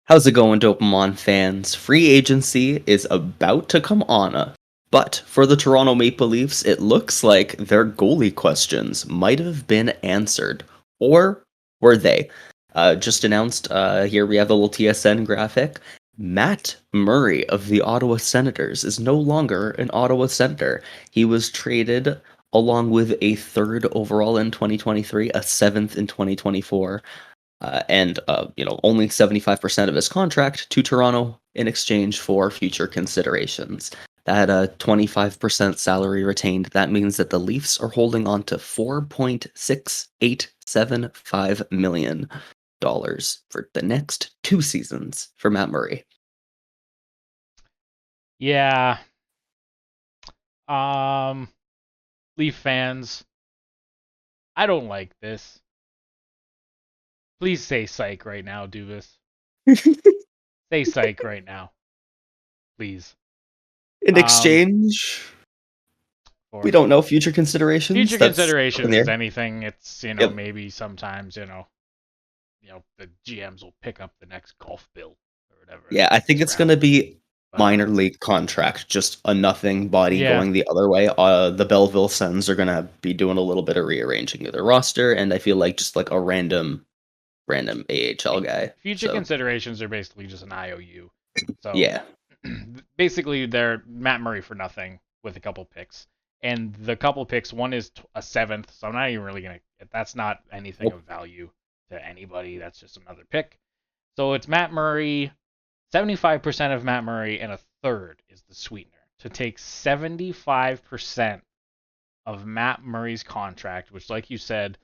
How's it going, Dopamon fans? Free agency is about to come on. But for the Toronto Maple Leafs, it looks like their goalie questions might have been answered. Or were they? Just announced, here we have a little TSN graphic. Matt Murray of the Ottawa Senators is no longer an Ottawa Senator. He was traded along with a third overall in 2023, a seventh in 2024 and only 75% of his contract to Toronto in exchange for future considerations. That 25% salary retained, that means that the Leafs are holding on to $4.6875 million for the next 2 seasons for Matt Murray. Yeah. Leaf fans, I don't like this. Please say psych right now, Dubas. Say psych right now. Please. In exchange, we don't know future considerations. Future considerations is there. anything. It's, Yep. maybe sometimes, the GMs will pick up the next golf bill or whatever. Yeah, I think it's going to be minor league contract, just a nothing body going the other way. The Belleville Sens are going to be doing a little bit of rearranging of their roster, and I feel like just like a random AHL guy. Future considerations are basically just an IOU. So yeah, basically they're Matt Murray for nothing with a couple picks. And the couple picks, one is a seventh, so I'm not even really going to... That's not anything of value to anybody. That's just another pick. So it's Matt Murray, 75% of Matt Murray, and a third is the sweetener. To take 75% of Matt Murray's contract, which, like you said,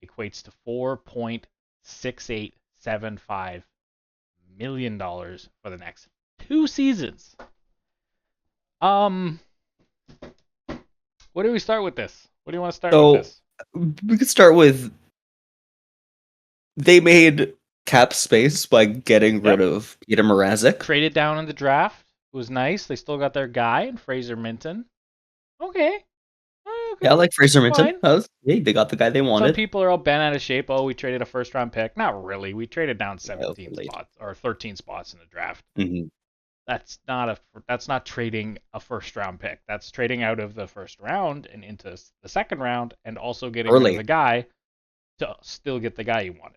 equates to $4.6875 million for the next 2 seasons. Where do we start with this? What do you want to start with this? We could start with they made cap space by getting rid of Peter Mrazek. Traded down in the draft. It was nice. They still got their guy in Fraser Minton. Okay. Yeah, I like Fraser Minton. They got the guy they wanted. Some people are all bent out of shape. Oh, we traded a first-round pick. Not really. We traded down 17 spots or 13 spots in the draft. Mm-hmm. That's not trading a first-round pick. That's trading out of the first round and into the second round, and also getting rid of the guy to still get the guy you wanted.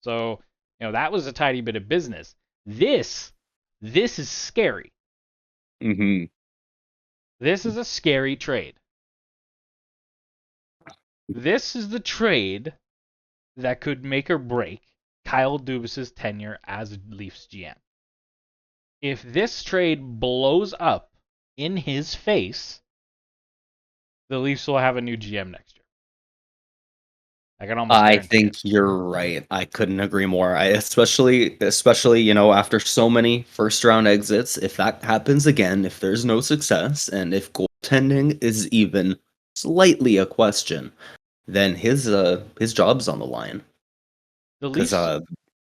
So, that was a tidy bit of business. This is scary. Mm-hmm. This is a scary trade. This is the trade that could make or break Kyle Dubas' tenure as Leafs GM. If this trade blows up in his face, the Leafs will have a new GM next year. I think you're right. I couldn't agree more. Especially after so many first round exits, if that happens again, if there's no success, and if goaltending is even slightly a question, then his job's on the line. The Leafs,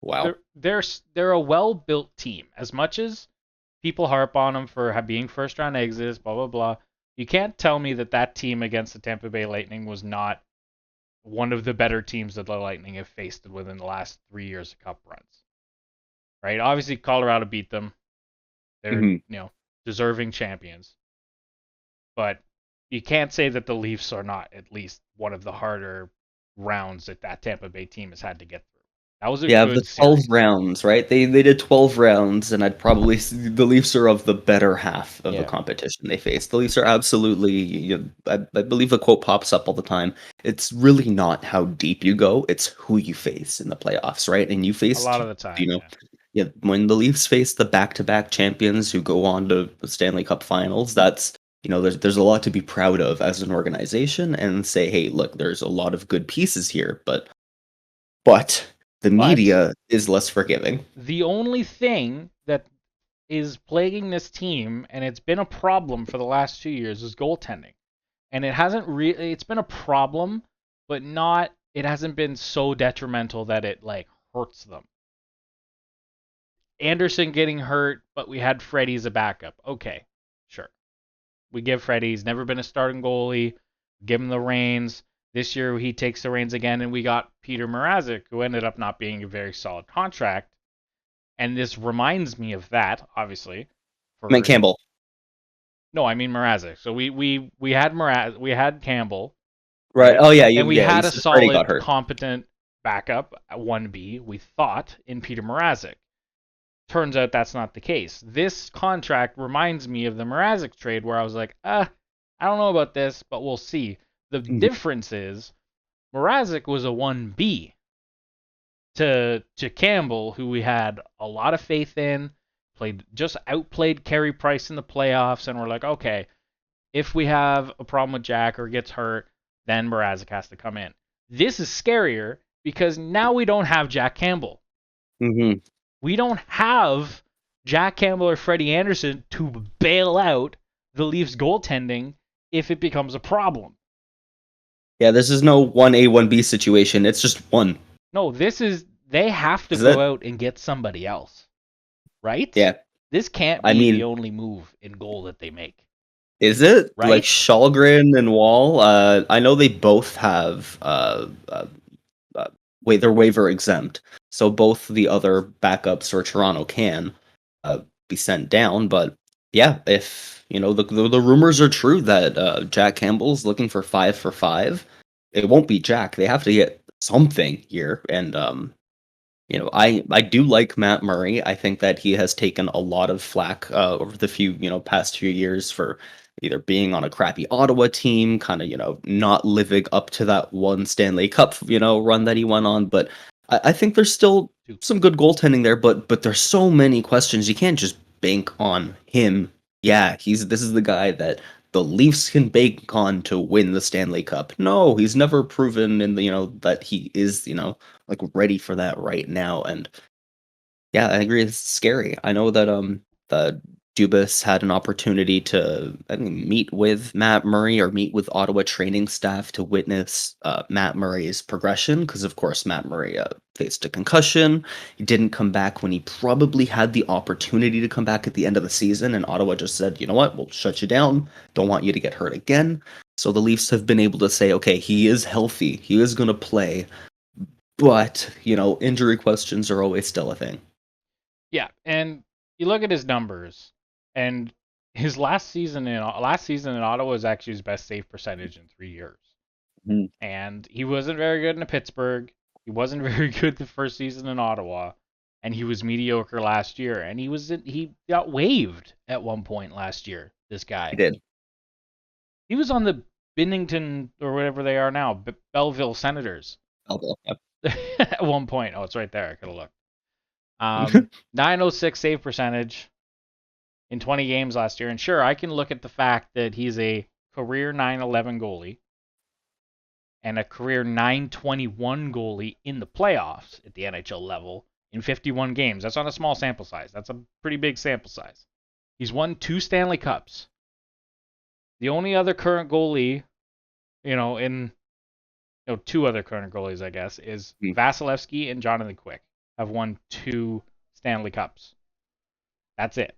wow, they're a well built team. As much as people harp on them for being first round exits, blah blah blah, you can't tell me that team against the Tampa Bay Lightning was not one of the better teams that the Lightning have faced within the last 3 years of cup runs. Right? Obviously, Colorado beat them. They're, deserving champions. But you can't say that the Leafs are not at least one of the harder rounds that Tampa Bay team has had to get through. That was a good the 12 series. rounds, right? They did 12 rounds, and I'd probably say the Leafs are of the better half of the competition they faced. The Leafs are absolutely, I believe a quote pops up all the time. It's really not how deep you go; it's who you face in the playoffs, right? And you face a lot of the time. When the Leafs face the back-to-back champions who go on to the Stanley Cup Finals, that's there's a lot to be proud of as an organization, and say, hey, look, there's a lot of good pieces here, but the media is less forgiving. The only thing that is plaguing this team, and it's been a problem for the last 2 years, is goaltending. And it hasn't really, it's been a problem, but it hasn't been so detrimental that it hurts them. Anderson getting hurt, but we had Freddie as a backup. Okay, sure. We give Freddie, he's never been a starting goalie, give him the reins. This year he takes the reins again, and we got Peter Mrazek, who ended up not being a very solid contract. And this reminds me of that, obviously. I mean Campbell. No, I mean Mrazek. So we had we had Campbell, Right. right? Oh yeah, And we you had a said Freddie got solid, hurt. competent backup at 1B, we thought, in Peter Mrazek. Turns out that's not the case. This contract reminds me of the Mrazek trade where I was like, I don't know about this, but we'll see. The difference is Mrazek was a 1B to Campbell, who we had a lot of faith in, outplayed Carey Price in the playoffs, and we're like, okay, if we have a problem with Jack or gets hurt, then Mrazek has to come in. This is scarier because now we don't have Jack Campbell. Mm-hmm. We don't have Jack Campbell or Freddie Anderson to bail out the Leafs goaltending if it becomes a problem. Yeah, this is no 1A, 1B situation. It's just one. No, they have to go out and get somebody else. Right? Yeah. This can't be the only move in goal that they make. Is it? Right? Like Shalgren and Wall? I know they both have they're waiver exempt, so both the other backups for Toronto can be sent down. But yeah, if the rumors are true that Jack Campbell's looking for 5 for 5, it won't be Jack. They have to get something here, and I do like Matt Murray. I think that he has taken a lot of flack over the past few years for either being on a crappy Ottawa team, kind of not living up to that one Stanley Cup run that he went on. But I think there's still some good goaltending there. But there's so many questions. You can't just bank on him. Yeah, this is the guy that the Leafs can bank on to win the Stanley Cup. No, he's never proven that he is like ready for that right now. And yeah, I agree, it's scary. I know that the Dubas had an opportunity to meet with Matt Murray or meet with Ottawa training staff to witness Matt Murray's progression, because of course Matt Murray faced a concussion. He didn't come back when he probably had the opportunity to come back at the end of the season, and Ottawa just said, you know what, we'll shut you down, don't want you to get hurt again. So the Leafs have been able to say, okay, he is healthy, he is going to play, but injury questions are always still a thing. Yeah, and you look at his numbers, and his last season in Ottawa was actually his best save percentage in 3 years. Mm-hmm. And he wasn't very good in Pittsburgh. He wasn't very good the first season in Ottawa, and he was mediocre last year. And he got waived at one point last year. This guy. He did. He was on the Bennington or whatever they are now, Belleville Senators. Belleville. Yep. At one point. Oh, it's right there. I could have looked. 906 save percentage in 20 games last year. And sure, I can look at the fact that he's a career 911 goalie and a career 921 goalie in the playoffs at the NHL level in 51 games. That's on a small sample size. That's a pretty big sample size. He's won 2 Stanley Cups. The only other current goalie, 2 other current goalies, I guess, is Vasilevsky and Jonathan Quick have won 2 Stanley Cups. That's it,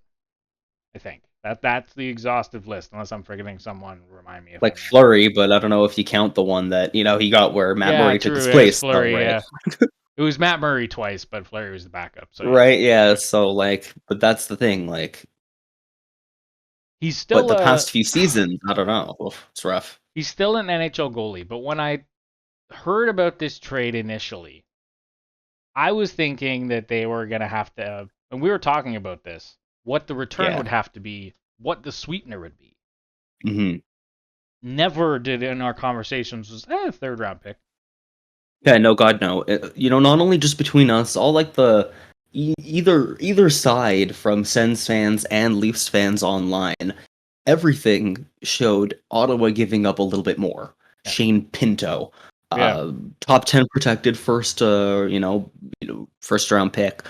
I think. That's the exhaustive list, unless I'm forgetting someone. Remind me. If like Fleury, but I don't know if you count the one that he got where Matt Murray took his place. Fleury, right? It was Matt Murray twice, but Fleury was the backup. So right, yeah. So but that's the thing, he's still. But the past few seasons, I don't know. Oof, it's rough. He's still an NHL goalie, but when I heard about this trade initially, I was thinking that they were gonna have to, and we were talking about this, what the return would have to be, what the sweetener would be. Mm-hmm. Never did in our conversations was 3rd round pick. Yeah, no, God, no. Not only just between us, all like the either side from Sens fans and Leafs fans online, everything showed Ottawa giving up a little bit more. Yeah. Shane Pinto, top 10 protected first round pick,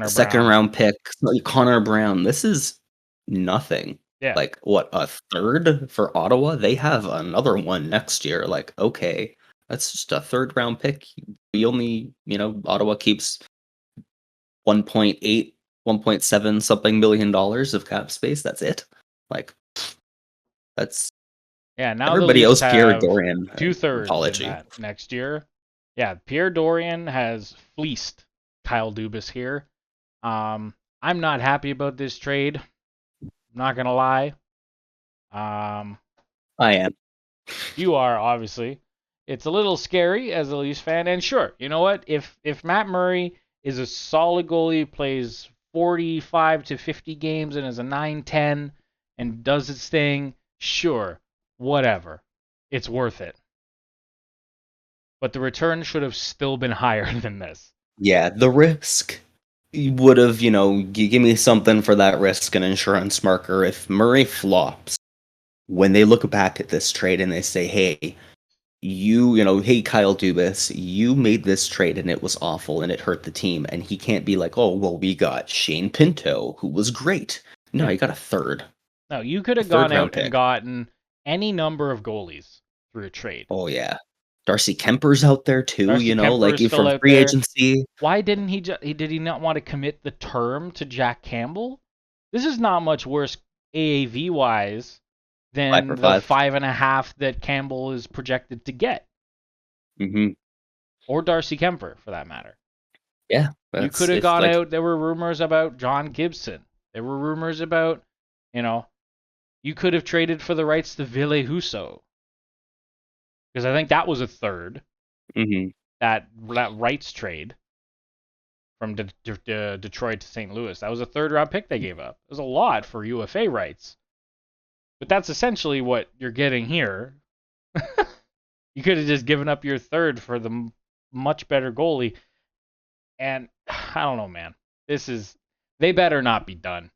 second round pick, Connor Brown. This is nothing. Yeah. Like what, a third for Ottawa? They have another one next year. Like, okay, that's just a 3rd round pick. We only, Ottawa keeps 1.8, 1.7 something $million of cap space. That's it. Like, that's now everybody else. Pierre Dorion, 2/3 next year. Yeah, Pierre Dorion has fleeced Kyle Dubas here. I'm not happy about this trade. I'm not gonna lie. Um, I am. you are obviously. It's a little scary as a Leafs fan, and sure, you know what? If Matt Murray is a solid goalie, plays 45 to 50 games and is a 9-10 and does its thing, sure, whatever. It's worth it. But the return should have still been higher than this. Yeah, the risk would have, give me something for that risk, an insurance marker. If Murray flops, when they look back at this trade and they say, hey, hey, Kyle Dubas, you made this trade and it was awful and it hurt the team. And he can't be like, oh, well, we got Shane Pinto, who was great. No, you got a third. No, you could have gone out and gotten any number of goalies through a trade. Oh, yeah. Darcy Kemper's out there too, Kemper's like still from free there. agency. Why didn't did he not want to commit the term to Jack Campbell? This is not much worse AAV wise than the 5.5 that Campbell is projected to get. Mm-hmm. Or Darcy Kemper, for that matter. Yeah. You could have gone out. There were rumors about John Gibson. There were rumors about, you could have traded for the rights to Ville Husso. Because I think that was a third. Mm-hmm. That rights trade from Detroit to St. Louis. That was a third-round pick they gave up. It was a lot for UFA rights. But that's essentially what you're getting here. You could have just given up your third for the much better goalie. And I don't know, man. They better not be done.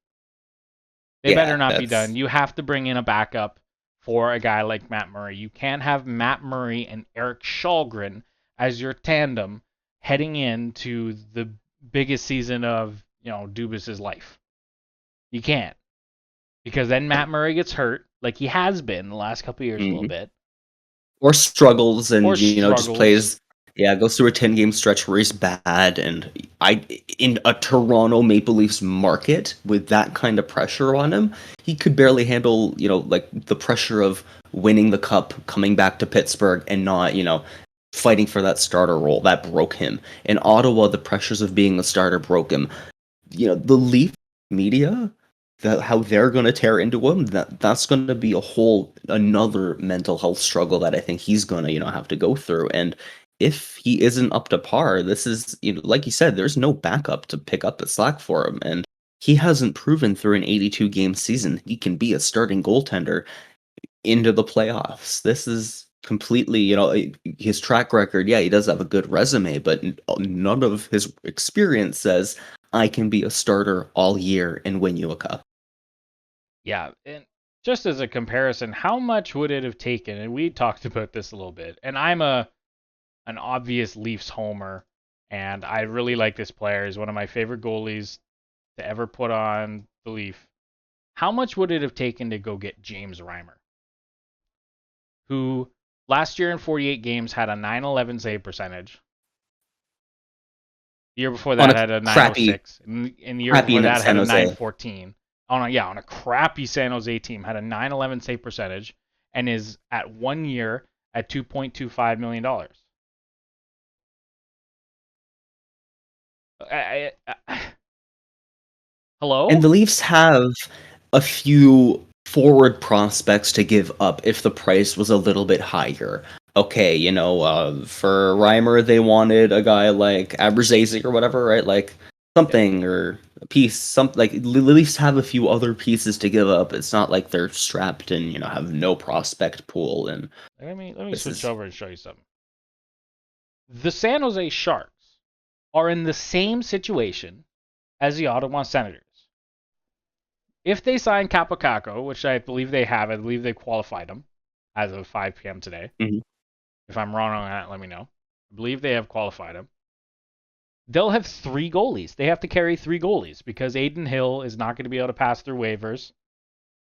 They better not be done. You have to bring in a backup for a guy like Matt Murray. You can't have Matt Murray and Erik Källgren as your tandem heading into the biggest season of, Dubas' life. You can't. Because then Matt Murray gets hurt, like he has been the last couple of years a little bit. Or struggles and, just plays, goes through a 10-game stretch where he's bad. And in a Toronto Maple Leafs market with that kind of pressure on him, he could barely handle, like the pressure of winning the cup, coming back to Pittsburgh and not, fighting for that starter role. That broke him. In Ottawa, the pressures of being the starter broke him. The Leaf media, how they're going to tear into him, that's going to be another mental health struggle that I think he's going to, have to go through. And if he isn't up to par, this is, like you said, there's no backup to pick up the slack for him. And he hasn't proven through an 82-game season he can be a starting goaltender into the playoffs. This is completely, his track record. Yeah, he does have a good resume, but none of his experience says I can be a starter all year and win you a cup. Yeah, and just as a comparison, how much would it have taken? And we talked about this a little bit. And I'm an obvious Leafs homer, and I really like this player. He's one of my favorite goalies to ever put on the Leaf. How much would it have taken to go get James Reimer, who last year in 48 games had a .911 save percentage? The year before that had a .906. And the year before that had a .914. On a crappy San Jose team, had a .911 save percentage, and is at 1 year at $2.25 million. Hello? And the Leafs have a few forward prospects to give up if the price was a little bit higher. Okay, for Reimer, they wanted a guy like Abruzzese or whatever, right? Like something or a piece, like the Leafs have a few other pieces to give up. It's not like they're strapped and have no prospect pool. And let me switch over and show you something. The San Jose Sharks are in the same situation as the Ottawa Senators. If they sign Capocacco, which I believe they have, I believe they qualified him as of 5 p.m. today. Mm-hmm. If I'm wrong on that, let me know. I believe they have qualified him. They'll have 3 goalies. They have to carry 3 goalies because Adin Hill is not going to be able to pass through waivers.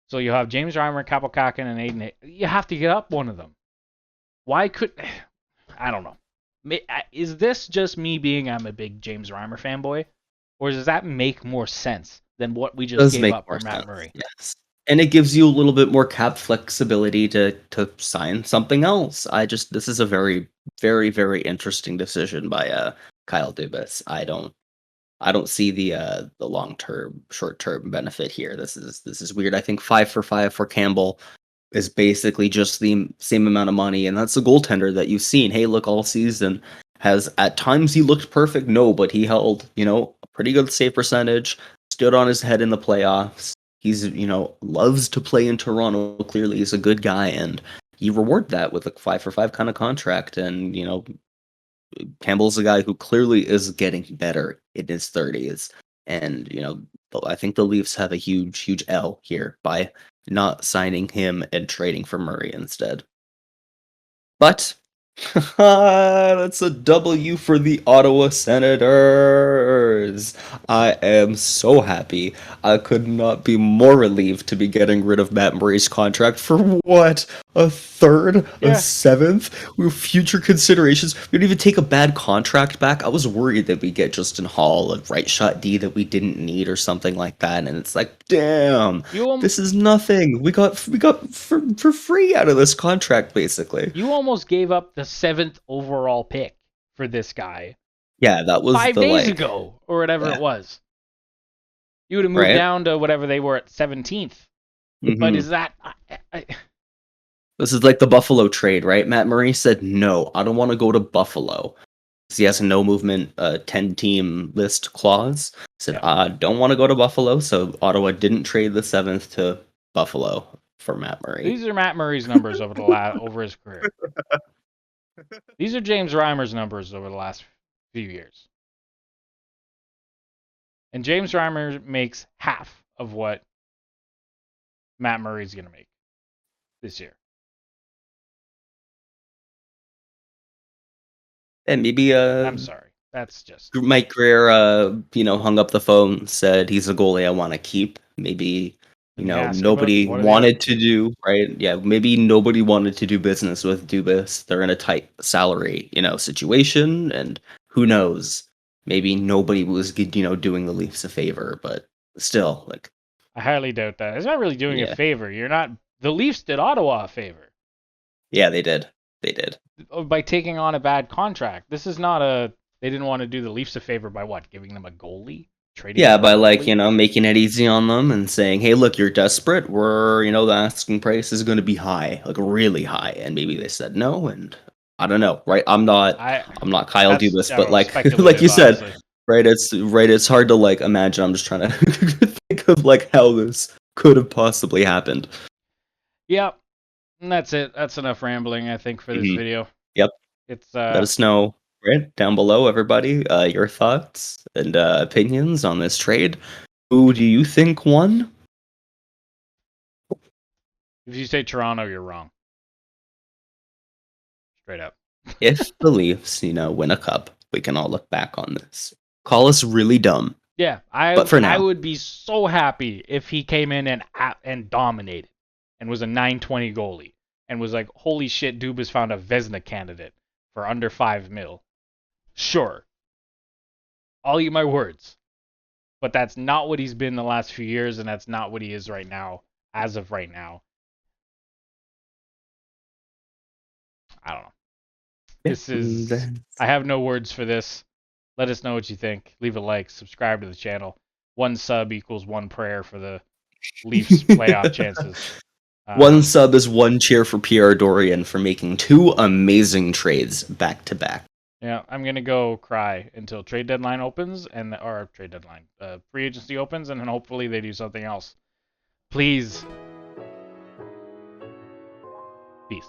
So you'll have James Reimer, Capocacco, and Adin Hill. You have to get up one of them. Why could... I don't know. Is this just me being I'm a big James Reimer fanboy? Or does that make more sense than what we just gave up for Matt Murray? Yes. And it gives you a little bit more cap flexibility to sign something else. This is a very, very, very interesting decision by Kyle Dubas. I don't see the long term, short term benefit here. This is weird. I think 5 for 5 for Campbell is basically just the same amount of money, and that's a goaltender that you've seen. Hey, look, all season has at times he looked perfect. No, but he held a pretty good save percentage. Stood on his head in the playoffs. He's loves to play in Toronto. Clearly, he's a good guy, and you reward that with a 5 for 5 kind of contract. And Campbell's a guy who clearly is getting better in his 30s. And, I think the Leafs have a huge, huge L here by not signing him and trading for Murray instead. But that's a W for the Ottawa Senators. I am so happy. I could not be more relieved to be getting rid of Matt Murray's contract for what? A third? Yeah. A seventh? With future considerations. We don't even take a bad contract back. I was worried that we get Justin Hall, a right shot D that we didn't need or something like that. And it's like, damn, this is nothing. We got for free out of this contract, basically. You almost gave up the 7th overall pick for this guy. Yeah, that was 5 days ago or whatever it was. You would have moved down to whatever they were at 17th. Mm-hmm. But is that... This is like the Buffalo trade, right? Matt Murray said, no, I don't want to go to Buffalo. He has a no movement 10-team list clause. Said, I don't want to go to Buffalo, so Ottawa didn't trade the 7th to Buffalo for Matt Murray. These are Matt Murray's numbers over his career. These are James Reimer's numbers over the last few years. And James Reimer makes half of what Matt Murray's going to make this year. And maybe I'm sorry. That's just Mike Greer hung up the phone, said he's a goalie I want to keep. Maybe nobody wanted to do, right? Yeah, maybe nobody wanted to do business with Dubas. They're in a tight salary, situation, and who knows? Maybe nobody was, doing the Leafs a favor, but still, like, I highly doubt that. It's not really doing a favor. The Leafs did Ottawa a favor. Yeah, they did. They did. By taking on a bad contract. This is not they didn't want to do the Leafs a favor by what? Giving them a goalie? By making it easy on them and saying, hey, look, you're desperate. We're, the asking price is going to be high, like really high. And maybe they said no. And I don't know, right? I'm not Kyle Dubas, but like you said, honestly. It's hard to imagine. I'm just trying to think of how this could have possibly happened. Yep. And that's it. That's enough rambling, I think, for this video. Yep. It's let us know down below, everybody, your thoughts and opinions on this trade. Who do you think won? If you say Toronto, you're wrong. Straight up. If the Leafs, win a cup, we can all look back on this. Call us really dumb. Yeah, but for now, I would be so happy if he came in and dominated and was a 920 goalie and was like, holy shit, Dubas found a Vezina candidate for under $5 million. Sure. I'll eat my words. But that's not what he's been the last few years, and that's not what he is right now, as of right now. I don't know. I have no words for this. Let us know what you think. Leave a like, subscribe to the channel. 1 sub equals 1 prayer for the Leafs playoff chances. 1 sub is 1 cheer for Pierre Dorion for making 2 amazing trades back to back. Yeah, I'm gonna go cry until trade deadline opens free agency opens, and then hopefully they do something else. Please. Peace.